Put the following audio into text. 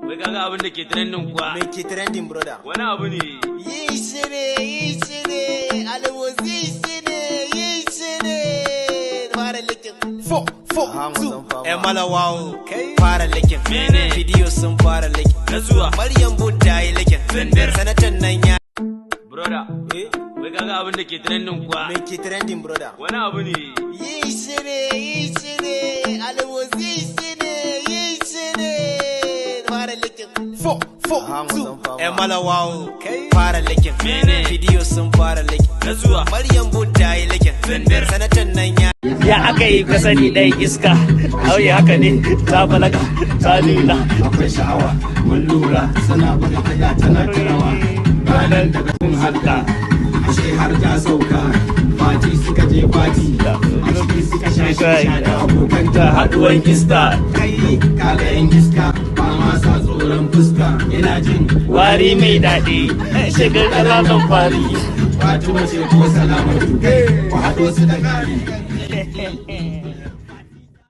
wai kaga abin da ke trending kuwa. Me ke trending brother? Wani abu ne. Yi shi ne, alwazi shi ne. Fara likin. 4, 2, malawawo. Fara likin. Mene? Video sun fara likin. Na zuwa. Maryam Budda yi likin. Zindar. Sanatan nan ya. Brother, wai kaga abin da ke trending kuwa. Me ke trending brother? Wani abu ne. Yi shi ne, alwazi shi ne. Fara likin. 4, 2, malawawo. Fara likin. Mene? Video sun fara likin. Na zuwa. Maryam Budda yi likin. Zindar. Sanatan nan ya. Ya aka yi ka sani ɗan iska, auye haka ne, ta balaga, ta nuna. Akwai sha'awa, mun lura, sana buga kaya tana karawa. Ranar daga kun halka, ashe har ta sauka. Fati suka je fati, a ciki suka sha da abokan ta Haɗuwan iska, kai kaga yan iska, ba ma sa tsoron fuska. Ina jin wari mai daɗi, shigar ƙananan fari. Fatima ce ko salamatu, ku haɗo su da gari.